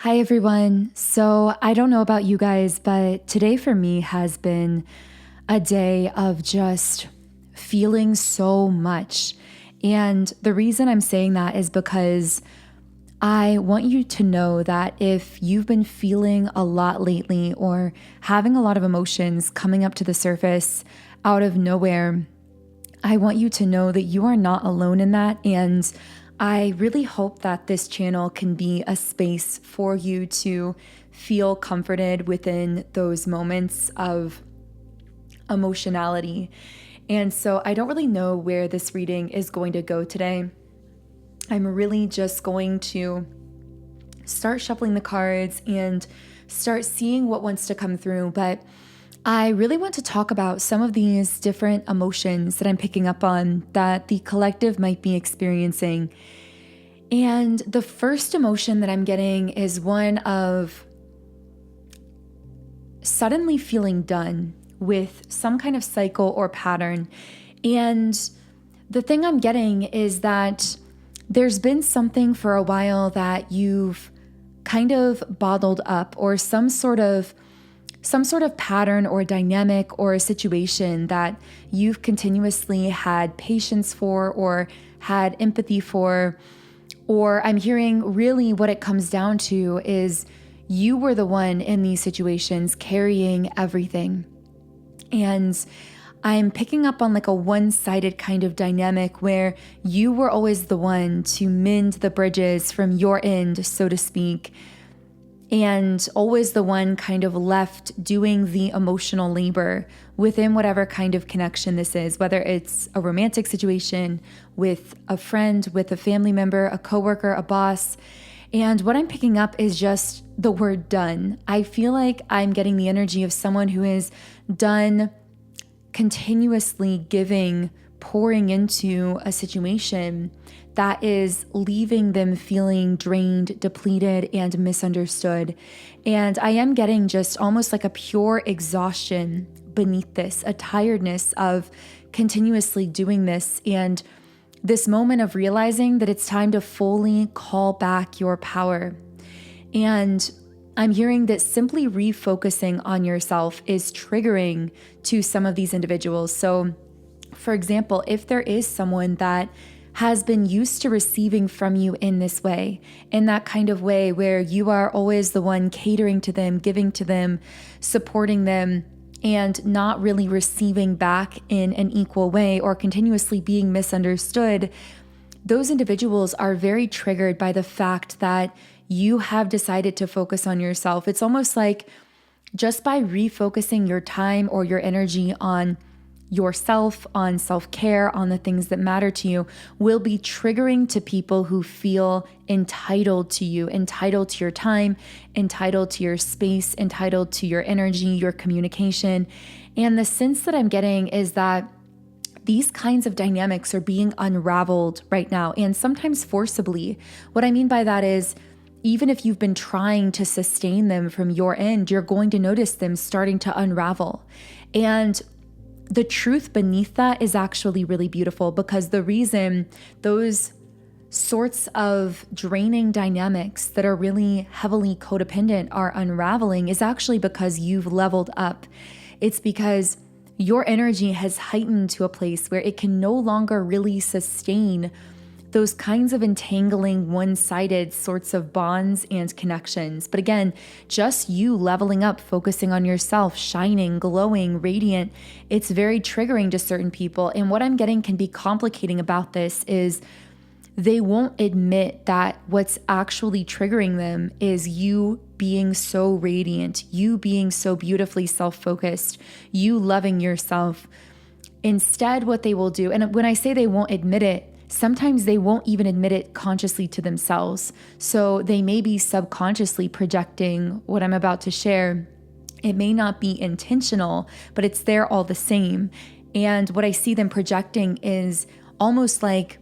Hi, everyone. So, I don't know about you guys, but today for me has been a day of just feeling so much. And the reason I'm saying that is because I want you to know that if you've been feeling a lot lately or having a lot of emotions coming up to the surface out of nowhere, I want you to know that you are not alone in that. And I really hope that this channel can be a space for you to feel comforted within those moments of emotionality. And so I don't really know where this reading is going to go today. I'm really just going to start shuffling the cards and start seeing what wants to come through. But I really want to talk about some of these different emotions that I'm picking up on that the collective might be experiencing. And the first emotion that I'm getting is one of suddenly feeling done with some kind of cycle or pattern. And the thing I'm getting is that there's been something for a while that you've kind of bottled up, or some sort of pattern or dynamic or a situation that you've continuously had patience for or had empathy for. Or I'm hearing really what it comes down to is you were the one in these situations carrying everything. And I'm picking up on like a one-sided kind of dynamic where you were always the one to mend the bridges from your end, so to speak, and always the one kind of left doing the emotional labor within whatever kind of connection this is, whether it's a romantic situation with a friend, with a family member, a coworker, a boss. And what I'm picking up is just the word done. I feel like I'm getting the energy of someone who is done continuously giving, pouring into a situation that is leaving them feeling drained, depleted, and misunderstood. And I am getting just almost like a pure exhaustion beneath this, a tiredness of continuously doing this, and this moment of realizing that it's time to fully call back your power. And I'm hearing that simply refocusing on yourself is triggering to some of these individuals. So, for example, if there is someone that has been used to receiving from you in this way, in that kind of way where you are always the one catering to them, giving to them, supporting them, and not really receiving back in an equal way or continuously being misunderstood, those individuals are very triggered by the fact that you have decided to focus on yourself. It's almost like just by refocusing your time or your energy on yourself, on self-care, on the things that matter to you, will be triggering to people who feel entitled to you, entitled to your time, entitled to your space, entitled to your energy, your communication. And the sense that I'm getting is that these kinds of dynamics are being unraveled right now, and sometimes forcibly. What I mean by that is, even if you've been trying to sustain them from your end, you're going to notice them starting to unravel. And the truth beneath that is actually really beautiful, because the reason those sorts of draining dynamics that are really heavily codependent are unraveling is actually because you've leveled up. It's because your energy has heightened to a place where it can no longer really sustain those kinds of entangling, one-sided sorts of bonds and connections. But again, just you leveling up, focusing on yourself, shining, glowing, radiant, it's very triggering to certain people. And what I'm getting can be complicating about this is they won't admit that what's actually triggering them is you being so radiant, you being so beautifully self-focused, you loving yourself. Instead, what they will do, and when I say they won't admit it, sometimes they won't even admit it consciously to themselves. So they may be subconsciously projecting what I'm about to share. It may not be intentional, but it's there all the same. And what I see them projecting is almost like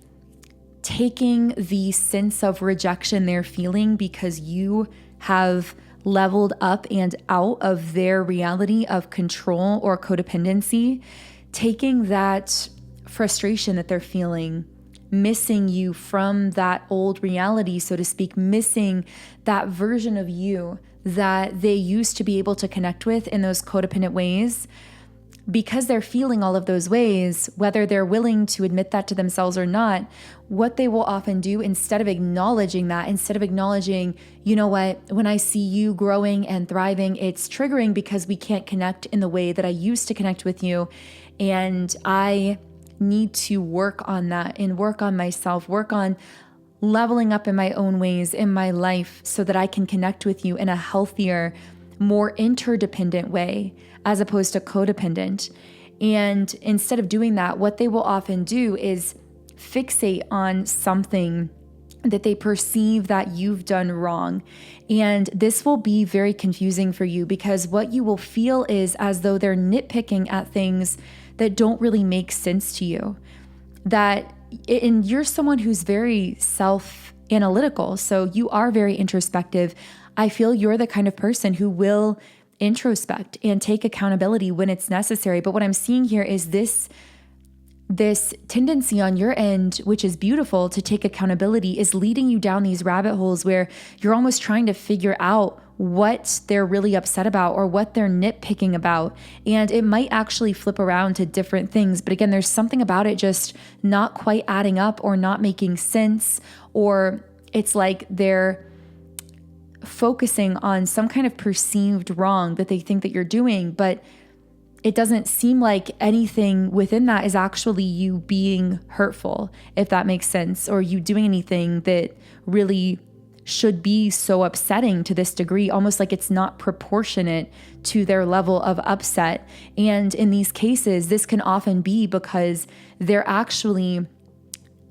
taking the sense of rejection they're feeling because you have leveled up and out of their reality of control or codependency, taking that frustration that they're feeling, missing you from that old reality, so to speak, missing that version of you that they used to be able to connect with in those codependent ways. Because they're feeling all of those ways, whether they're willing to admit that to themselves or not, what they will often do, instead of acknowledging that, instead of acknowledging, you know what, when I see you growing and thriving, it's triggering because we can't connect in the way that I used to connect with you. And I need to work on that and work on myself, work on leveling up in my own ways in my life so that I can connect with you in a healthier, more interdependent way, as opposed to codependent. And instead of doing that, what they will often do is fixate on something that they perceive that you've done wrong. And this will be very confusing for you, because what you will feel is as though they're nitpicking at things that don't really make sense to you. And you're someone who's very self-analytical, so you are very introspective. I feel you're the kind of person who will introspect and take accountability when it's necessary. But what I'm seeing here is this tendency on your end, which is beautiful, to take accountability, is leading you down these rabbit holes where you're almost trying to figure out what they're really upset about or what they're nitpicking about. And it might actually flip around to different things. But again, there's something about it just not quite adding up or not making sense, or it's like they're focusing on some kind of perceived wrong that they think that you're doing, but it doesn't seem like anything within that is actually you being hurtful, if that makes sense, or you doing anything that really should be so upsetting to this degree, almost like it's not proportionate to their level of upset. And in these cases, this can often be because they're actually,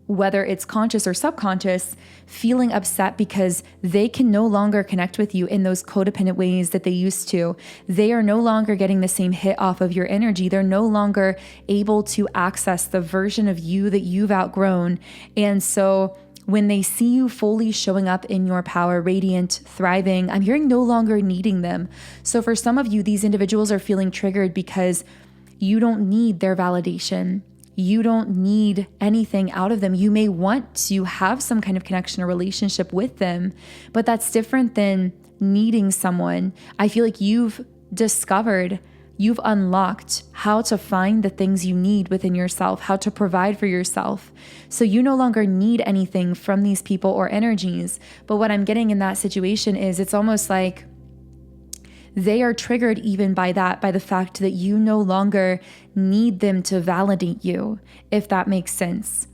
whether it's conscious or subconscious, feeling upset because they can no longer connect with you in those codependent ways that they used to. They are no longer getting the same hit off of your energy. They're no longer able to access the version of you that you've outgrown. And so when they see you fully showing up in your power, radiant, thriving, I'm hearing no longer needing them. So for some of you, these individuals are feeling triggered because you don't need their validation. You don't need anything out of them. You may want to have some kind of connection or relationship with them, but that's different than needing someone. I feel like you've unlocked how to find the things you need within yourself, how to provide for yourself. So you no longer need anything from these people or energies. But what I'm getting in that situation is it's almost like they are triggered even by the fact that you no longer need them to validate you, if that makes sense.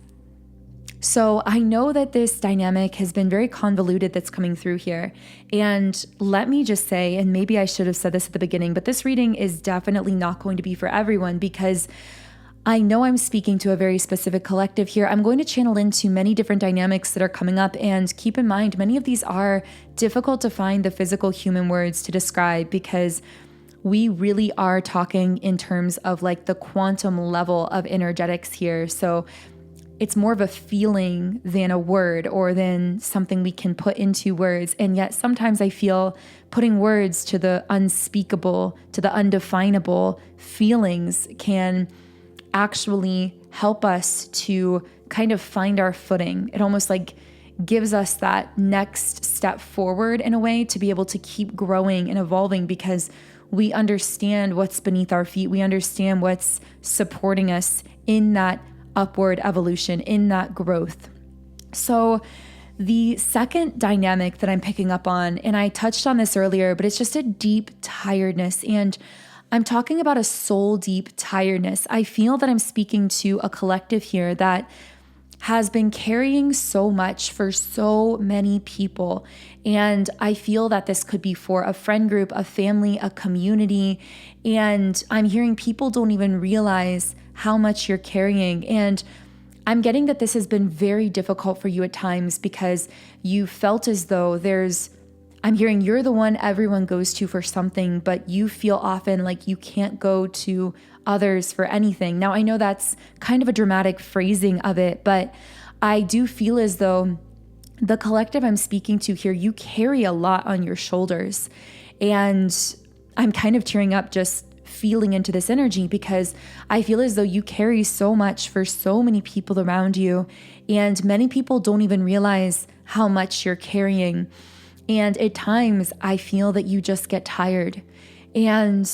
So I know that this dynamic has been very convoluted that's coming through here. And let me just say, and maybe I should have said this at the beginning, but this reading is definitely not going to be for everyone, because I know I'm speaking to a very specific collective here. I'm going to channel into many different dynamics that are coming up, and keep in mind, many of these are difficult to find the physical human words to describe, because we really are talking in terms of like the quantum level of energetics here. So it's more of a feeling than a word, or than something we can put into words. And yet sometimes I feel putting words to the unspeakable, to the undefinable feelings can actually help us to kind of find our footing. It almost like gives us that next step forward in a way to be able to keep growing and evolving, because we understand what's beneath our feet. We understand what's supporting us in that upward evolution, in that growth. So the second dynamic that I'm picking up on, and I touched on this earlier, but it's just a deep tiredness. And I'm talking about a soul deep tiredness. I feel that I'm speaking to a collective here that has been carrying so much for so many people. And I feel that this could be for a friend group, a family, a community. And I'm hearing people don't even realize how much you're carrying. And I'm getting that this has been very difficult for you at times, because you felt as though I'm hearing you're the one everyone goes to for something, but you feel often like you can't go to others for anything. Now, I know that's kind of a dramatic phrasing of it, but I do feel as though the collective I'm speaking to here, you carry a lot on your shoulders. And I'm kind of tearing up just feeling into this energy, because I feel as though you carry so much for so many people around you, and many people don't even realize how much you're carrying. And at times I feel that you just get tired, and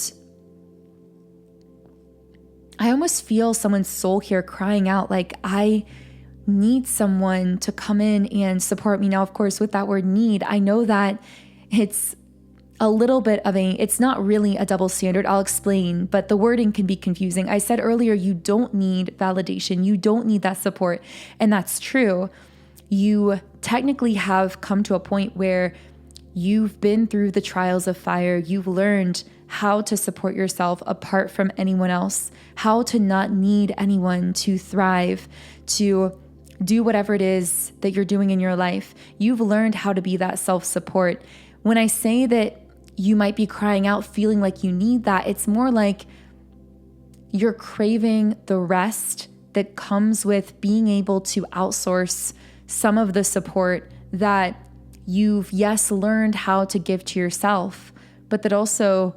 I almost feel someone's soul here crying out, like, I need someone to come in and support me. Now, of course, with that word need, I know that it's a little bit of it's not really a double standard. I'll explain, but the wording can be confusing. I said earlier, you don't need validation. You don't need that support. And that's true. You technically have come to a point where you've been through the trials of fire. You've learned how to support yourself apart from anyone else, how to not need anyone to thrive, to do whatever it is that you're doing in your life. You've learned how to be that self-support. When I say that you might be crying out, feeling like you need that, it's more like you're craving the rest that comes with being able to outsource some of the support that you've, yes, learned how to give to yourself, but that also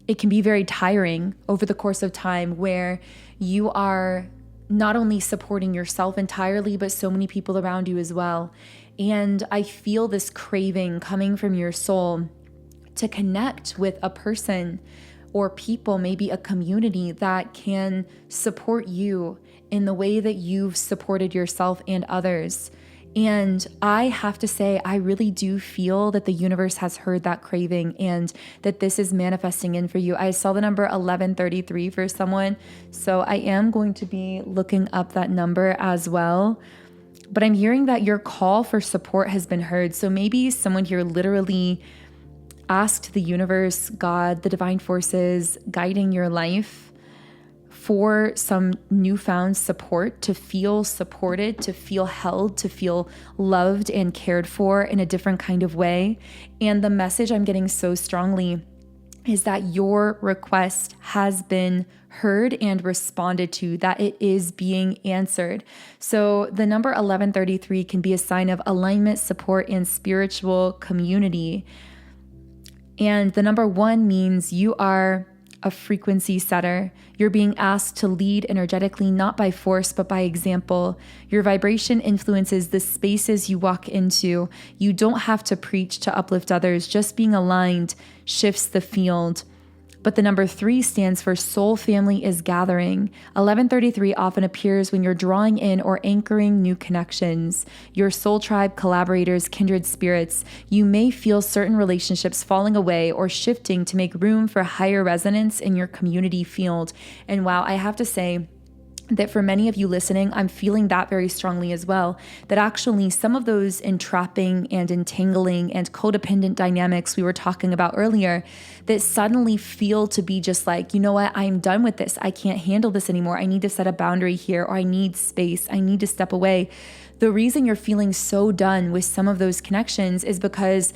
it can be very tiring over the course of time, where you are not only supporting yourself entirely, but so many people around you as well. And I feel this craving coming from your soul to connect with a person or people, maybe a community that can support you in the way that you've supported yourself and others. And I have to say, I really do feel that the universe has heard that craving and that this is manifesting in for you. I saw the number 1133 for someone, so I am going to be looking up that number as well. But I'm hearing that your call for support has been heard. So maybe someone here literally asked the universe, God, the divine forces guiding your life, for some newfound support, to feel supported, to feel held, to feel loved and cared for in a different kind of way. And the message I'm getting so strongly is that your request has been heard and responded to, that it is being answered. So the number 1133 can be a sign of alignment, support, and spiritual community. And the number 1 means you are a frequency setter. You're being asked to lead energetically, not by force, but by example. Your vibration influences the spaces you walk into. You don't have to preach to uplift others. Just being aligned shifts the field. But the number 3 stands for soul family is gathering. 1133 often appears when you're drawing in or anchoring new connections. Your soul tribe, collaborators, kindred spirits. You may feel certain relationships falling away or shifting to make room for higher resonance in your community field. And wow, I have to say, that for many of you listening, I'm feeling that very strongly as well, that actually some of those entrapping and entangling and codependent dynamics we were talking about earlier, that suddenly feel to be just like, you know what, I'm done with this. I can't handle this anymore. I need to set a boundary here, or I need space. I need to step away. The reason you're feeling so done with some of those connections is because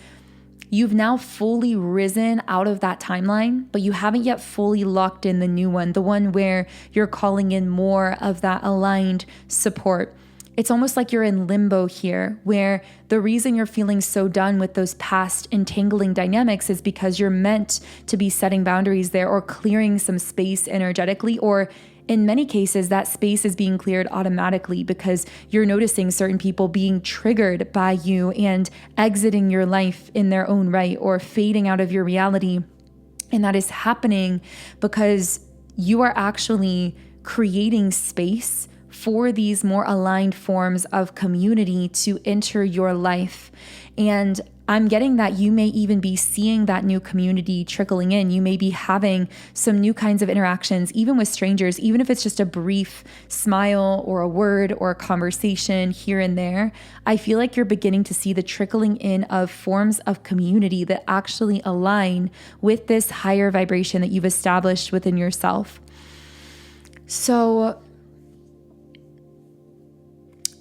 you've now fully risen out of that timeline, but you haven't yet fully locked in the new one, the one where you're calling in more of that aligned support. It's almost like you're in limbo here, where the reason you're feeling so done with those past entangling dynamics is because you're meant to be setting boundaries there, or clearing some space energetically, or in many cases, that space is being cleared automatically because you're noticing certain people being triggered by you and exiting your life in their own right, or fading out of your reality. And that is happening because you are actually creating space for these more aligned forms of community to enter your life. And I'm getting that you may even be seeing that new community trickling in. You may be having some new kinds of interactions, even with strangers, even if it's just a brief smile or a word or a conversation here and there. I feel like you're beginning to see the trickling in of forms of community that actually align with this higher vibration that you've established within yourself. So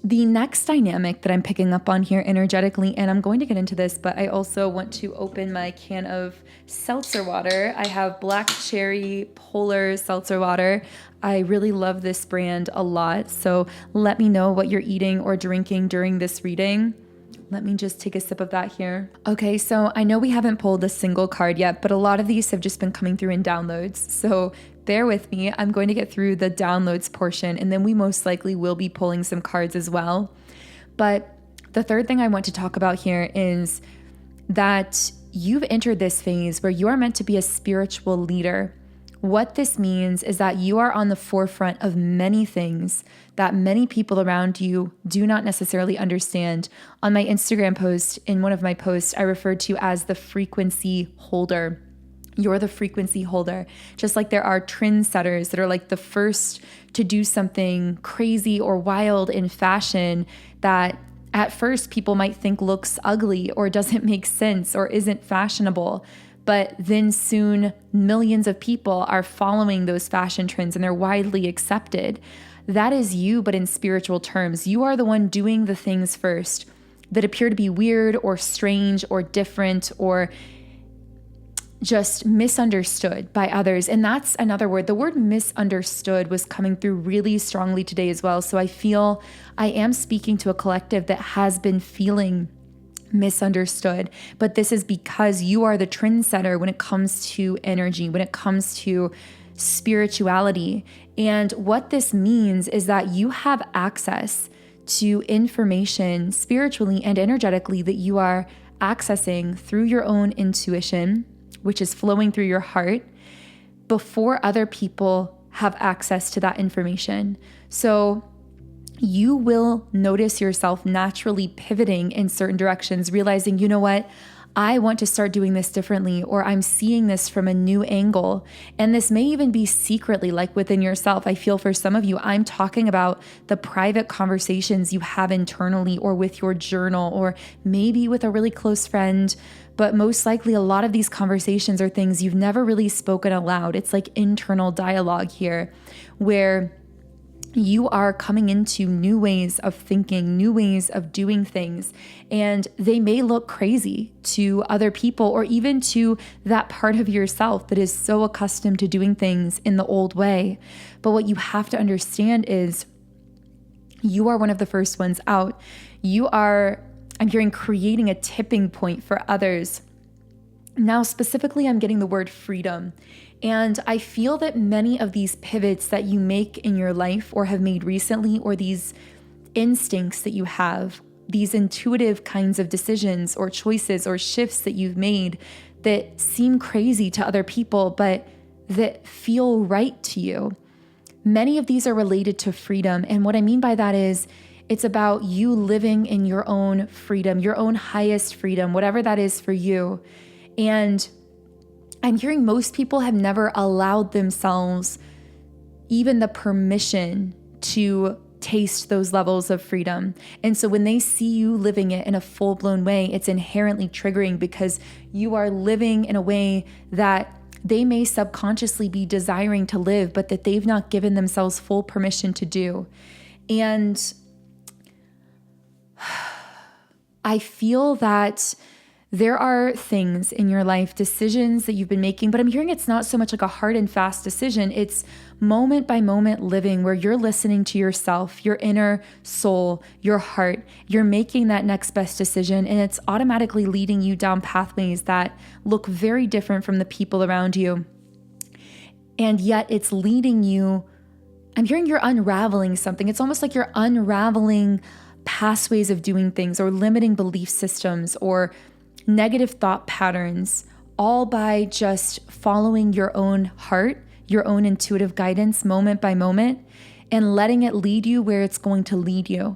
the next dynamic that I'm picking up on here energetically, and I'm going to get into this, but I also want to open my can of seltzer water. I have black cherry polar seltzer water. I really love this brand a lot. So let me know what you're eating or drinking during this reading. Let me just take a sip of that here. Okay, so I know we haven't pulled a single card yet, but a lot of these have just been coming through in downloads. So bear with me. I'm going to get through the downloads portion, and then we most likely will be pulling some cards as well. But the third thing I want to talk about here is that you've entered this phase where you are meant to be a spiritual leader. What this means is that you are on the forefront of many things that many people around you do not necessarily understand. On my Instagram post, in one of my posts, I referred to you as the frequency holder. You're the frequency holder. Just like there are trendsetters that are like the first to do something crazy or wild in fashion that at first people might think looks ugly or doesn't make sense or isn't fashionable. But then soon millions of people are following those fashion trends and they're widely accepted. That is you, but in spiritual terms. You are the one doing the things first that appear to be weird or strange or different or just misunderstood by others. And that's another word. The word misunderstood was coming through really strongly today as well. So I feel I am speaking to a collective that has been feeling misunderstood, but this is because you are the trendsetter when it comes to energy, when it comes to spirituality. And what this means is that you have access to information spiritually and energetically that you are accessing through your own intuition, which is flowing through your heart, before other people have access to that information. So you will notice yourself naturally pivoting in certain directions, realizing, you know what, I want to start doing this differently, or I'm seeing this from a new angle. And this may even be secretly, like within yourself. I feel for some of you, I'm talking about the private conversations you have internally or with your journal, or maybe with a really close friend. But most likely a lot of these conversations are things you've never really spoken aloud. It's like internal dialogue here, where you are coming into new ways of thinking, new ways of doing things, and they may look crazy to other people or even to that part of yourself that is so accustomed to doing things in the old way. But what you have to understand is you are one of the first ones out. You are, I'm hearing, creating a tipping point for others. Now, specifically, I'm getting the word freedom. And I feel that many of these pivots that you make in your life or have made recently, or these instincts that you have, these intuitive kinds of decisions or choices or shifts that you've made that seem crazy to other people, but that feel right to you. Many of these are related to freedom. And what I mean by that is it's about you living in your own freedom, your own highest freedom, whatever that is for you. And I'm hearing most people have never allowed themselves even the permission to taste those levels of freedom. And so when they see you living it in a full-blown way, it's inherently triggering because you are living in a way that they may subconsciously be desiring to live, but that they've not given themselves full permission to do. And I feel that there are things in your life, decisions that you've been making, but I'm hearing it's not so much like a hard and fast decision. It's moment by moment living where you're listening to yourself, your inner soul, your heart. You're making that next best decision, and it's automatically leading you down pathways that look very different from the people around you. And yet it's leading you, I'm hearing you're unraveling something. It's almost like you're unraveling past ways of doing things or limiting belief systems or negative thought patterns, all by just following your own heart, your own intuitive guidance moment by moment, and letting it lead you where it's going to lead you.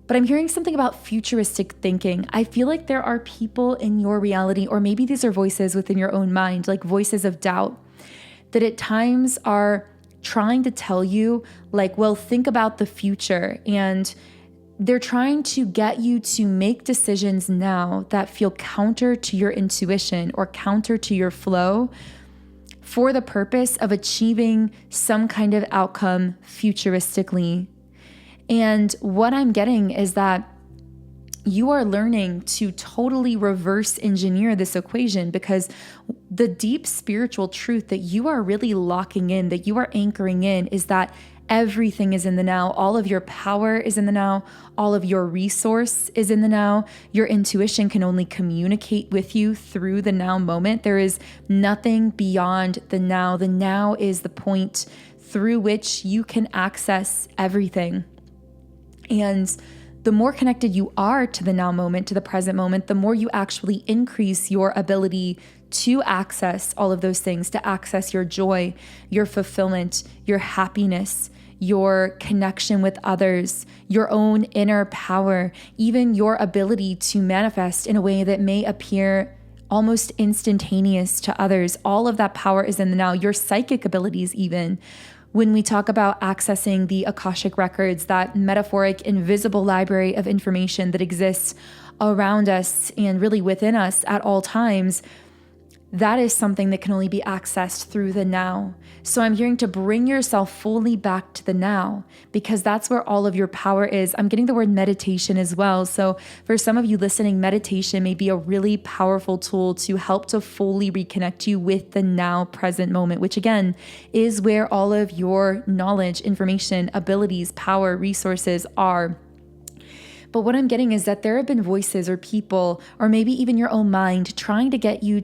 But I'm hearing something about futuristic thinking. I feel like there are people in your reality, or maybe these are voices within your own mind, like voices of doubt, that at times are trying to tell you, like, well, think about the future. And they're trying to get you to make decisions now that feel counter to your intuition or counter to your flow for the purpose of achieving some kind of outcome futuristically. And what I'm getting is that you are learning to totally reverse engineer this equation, because the deep spiritual truth that you are really locking in, that you are anchoring in, is that Everything is in the now. All of your power is in the now. All of your resource is in the now. Your intuition can only communicate with you through the now moment. There is nothing beyond the now. The now is the point through which you can access everything. And the more connected you are to the now moment, to the present moment, the more you actually increase your ability to access all of those things, to access your joy, your fulfillment, your happiness, your connection with others, your own inner power, even your ability to manifest in a way that may appear almost instantaneous to others. All of that power is in the now. Your psychic abilities even. When we talk about accessing the Akashic records, that metaphoric invisible library of information that exists around us and really within us at all times, that is something that can only be accessed through the now. So I'm hearing to bring yourself fully back to the now, because that's where all of your power is. I'm getting the word meditation as well. So for some of you listening, meditation may be a really powerful tool to help to fully reconnect you with the now present moment, which again is where all of your knowledge, information, abilities, power, resources are. But what I'm getting is that there have been voices or people, or maybe even your own mind, trying to get you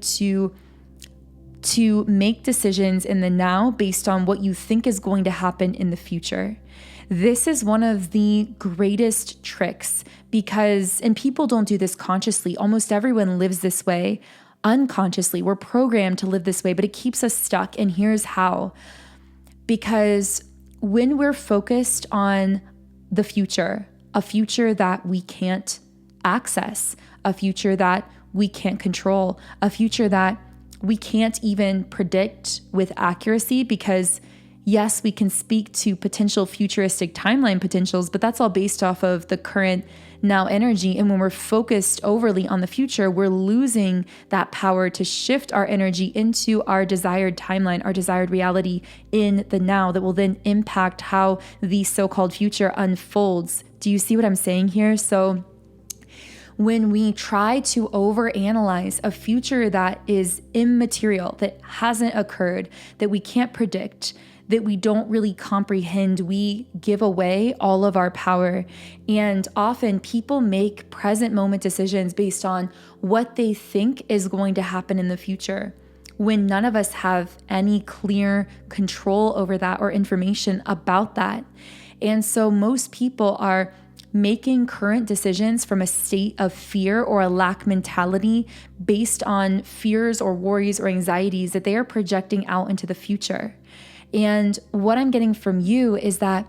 to make decisions in the now based on what you think is going to happen in the future. This is one of the greatest tricks because, and people don't do this consciously, almost everyone lives this way unconsciously. We're programmed to live this way, but it keeps us stuck. And here's how. Because when we're focused on the future, a future that we can't access, a future that we can't control, a future that we can't even predict with accuracy, because yes, we can speak to potential futuristic timeline potentials, but that's all based off of the current now energy. And when we're focused overly on the future, we're losing that power to shift our energy into our desired timeline, our desired reality in the now that will then impact how the so-called future unfolds. Do you see what I'm saying here? So when we try to overanalyze a future that is immaterial, that hasn't occurred, that we can't predict, that we don't really comprehend, we give away all of our power. And often people make present moment decisions based on what they think is going to happen in the future, when none of us have any clear control over that or information about that. And so most people are making current decisions from a state of fear or a lack mentality based on fears or worries or anxieties that they are projecting out into the future. And what I'm getting from you is that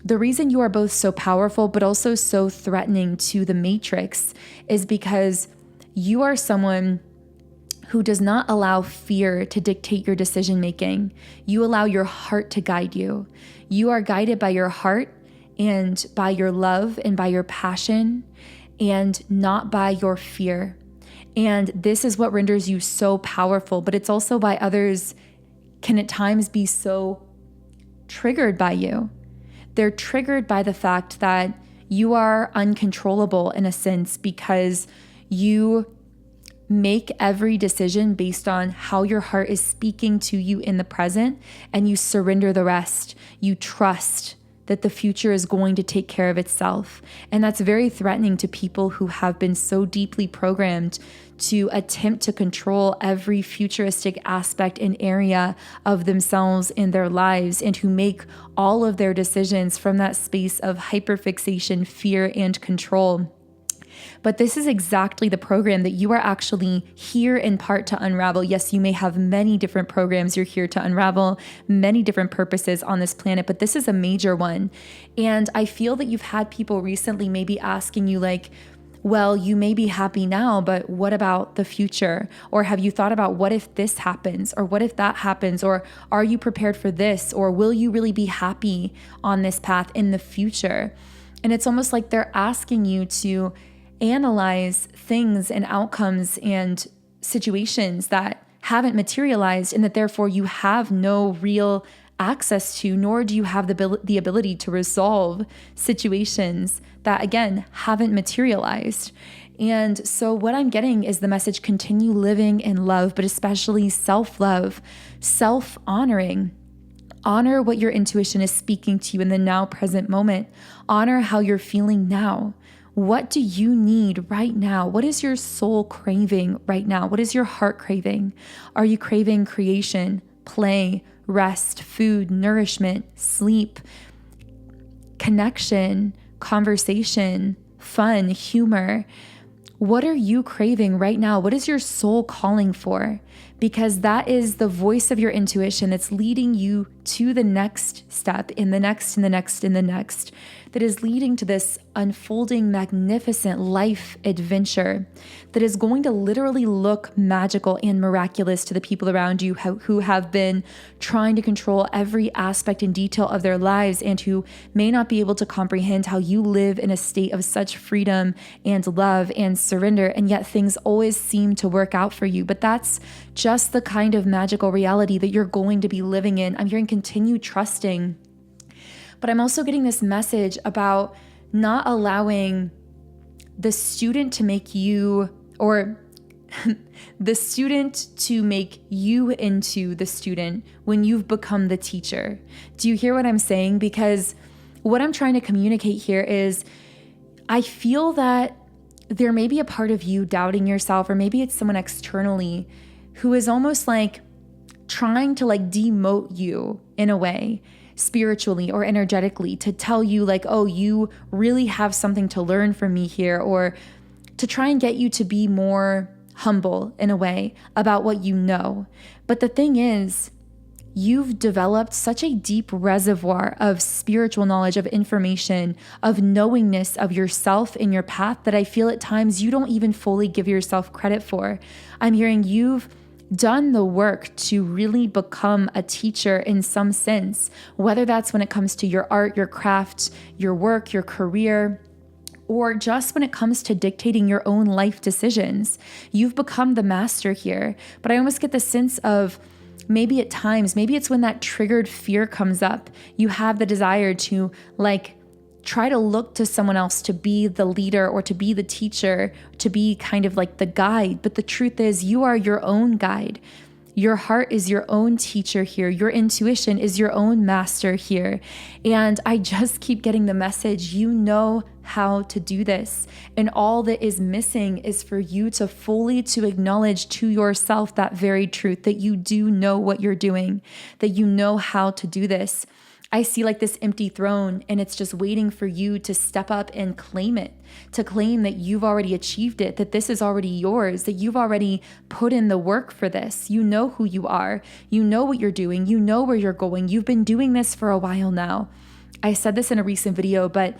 the reason you are both so powerful but also so threatening to the matrix is because you are someone who does not allow fear to dictate your decision making. You allow your heart to guide you. You are guided by your heart and by your love and by your passion and not by your fear. And this is what renders you so powerful, but it's also why others can at times be so triggered by you. They're triggered by the fact that you are uncontrollable in a sense because you make every decision based on how your heart is speaking to you in the present, and you surrender the rest. You trust that the future is going to take care of itself. And that's very threatening to people who have been so deeply programmed to attempt to control every futuristic aspect and area of themselves in their lives, and who make all of their decisions from that space of hyperfixation, fear, and control. But this is exactly the program that you are actually here in part to unravel. Yes, you may have many different programs you're here to unravel, many different purposes on this planet, but this is a major one. And I feel that you've had people recently maybe asking you like, well, you may be happy now, but what about the future? Or have you thought about what if this happens? Or what if that happens? Or are you prepared for this? Or will you really be happy on this path in the future? And it's almost like they're asking you to analyze things and outcomes and situations that haven't materialized, and that therefore you have no real access to, nor do you have the ability to resolve situations that, again, haven't materialized. And so what I'm getting is the message: continue living in love, but especially self-love, self-honoring. Honor what your intuition is speaking to you in the now present moment. Honor how you're feeling now. What do you need right now? What is your soul craving right now? What is your heart craving? Are you craving creation, play, rest, food, nourishment, sleep, connection, conversation, fun, humor? What are you craving right now? What is your soul calling for? Because that is the voice of your intuition that's leading you to the next step, in the next, in the next, in the next, that is leading to this unfolding, magnificent life adventure that is going to literally look magical and miraculous to the people around you who have been trying to control every aspect and detail of their lives and who may not be able to comprehend how you live in a state of such freedom and love and surrender, and yet things always seem to work out for you. But that's just the kind of magical reality that you're going to be living in. I'm hearing continue trusting. But I'm also getting this message about not allowing the student to make you, or the student to make you into the student when you've become the teacher. Do you hear what I'm saying? Because what I'm trying to communicate here is I feel that there may be a part of you doubting yourself, or maybe it's someone externally who is almost like trying to like demote you in a way, spiritually or energetically, to tell you like, oh, you really have something to learn from me here, or to try and get you to be more humble in a way about what you know. But the thing is, you've developed such a deep reservoir of spiritual knowledge, of information, of knowingness of yourself in your path that I feel at times you don't even fully give yourself credit for. I'm hearing you've done the work to really become a teacher in some sense, whether that's when it comes to your art, your craft, your work, your career, or just when it comes to dictating your own life decisions. You've become the master here. But I almost get the sense of maybe at times, maybe it's when that triggered fear comes up, you have the desire to like try to look to someone else to be the leader or to be the teacher, to be kind of like the guide. But the truth is, you are your own guide. Your heart is your own teacher here. Your intuition is your own master here. And I just keep getting the message, you know how to do this. And all that is missing is for you to fully to acknowledge to yourself that very truth, that you do know what you're doing, that you know how to do this. I see like this empty throne, and it's just waiting for you to step up and claim it, to claim that you've already achieved it, that this is already yours, that you've already put in the work for this. You know who you are. You know what you're doing. You know where you're going. You've been doing this for a while now. I said this in a recent video, but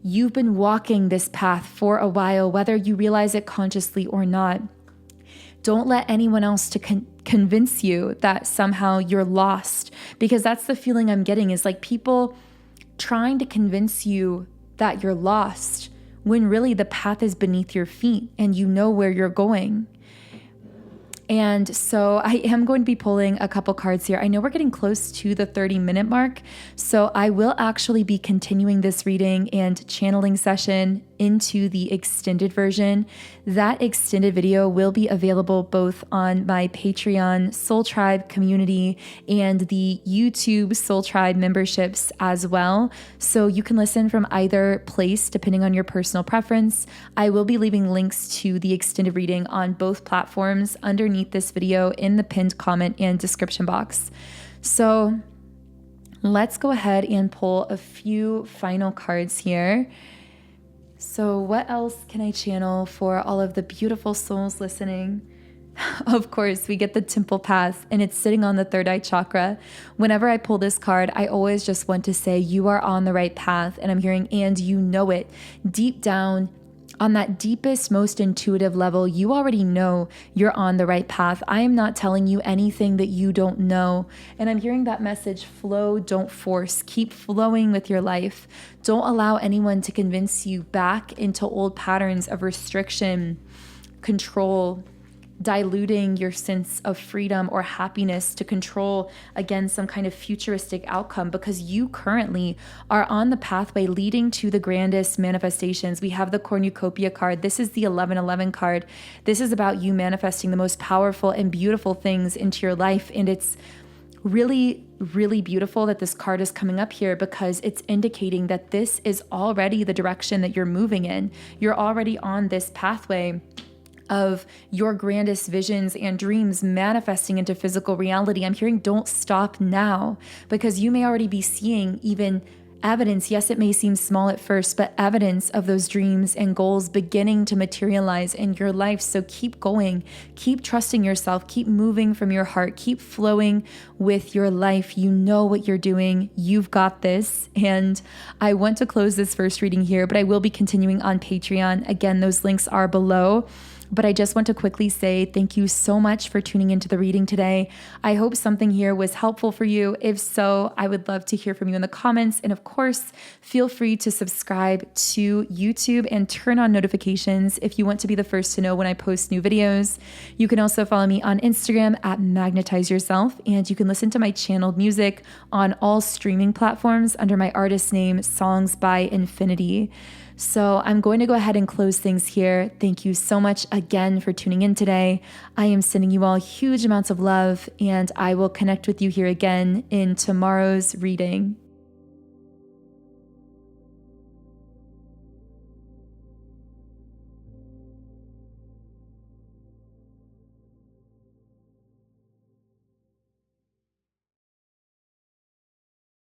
you've been walking this path for a while, whether you realize it consciously or not. Don't let anyone else to convince you that somehow you're lost, because that's the feeling I'm getting, is like people trying to convince you that you're lost when really the path is beneath your feet and you know where you're going. And so I am going to be pulling a couple cards here. I know we're getting close to the 30-minute mark, so I will actually be continuing this reading and channeling session into the extended version. That extended video will be available both on my Patreon Soul Tribe community and the YouTube Soul Tribe memberships as well. So you can listen from either place depending on your personal preference. I will be leaving links to the extended reading on both platforms underneath this video in the pinned comment and description box. So let's go ahead and pull a few final cards here. So what else can I channel for all of the beautiful souls listening? Of course, we get the temple path, and it's sitting on the third eye chakra. Whenever I pull this card, I always just want to say you are on the right path, and I'm hearing, and you know it. Deep down, on that deepest, most intuitive level, you already know you're on the right path. I am not telling you anything that you don't know. And I'm hearing that message, flow, don't force. Keep flowing with your life. Don't allow anyone to convince you back into old patterns of restriction, control, diluting your sense of freedom or happiness to control, again, some kind of futuristic outcome, because you currently are on the pathway leading to the grandest manifestations. We have the cornucopia card. This is the 1111 card. This is about you manifesting the most powerful and beautiful things into your life. And it's really, really beautiful that this card is coming up here, because it's indicating that this is already the direction that you're moving in. You're already on this pathway of your grandest visions and dreams manifesting into physical reality. I'm hearing don't stop now, because you may already be seeing even evidence. Yes, it may seem small at first, but evidence of those dreams and goals beginning to materialize in your life. So keep going, keep trusting yourself, keep moving from your heart, keep flowing with your life. You know what you're doing. You've got this. And I want to close this first reading here, but I will be continuing on Patreon. Again, those links are below. But I just want to quickly say thank you so much for tuning into the reading today. I hope something here was helpful for you. If so, I would love to hear from you in the comments. And of course, feel free to subscribe to YouTube and turn on notifications if you want to be the first to know when I post new videos. You can also follow me on Instagram at Magnetize Yourself, and you can listen to my channeled music on all streaming platforms under my artist name, Songs by Infinity. So I'm going to go ahead and close things here. Thank you so much again for tuning in today. I am sending you all huge amounts of love, and I will connect with you here again in tomorrow's reading.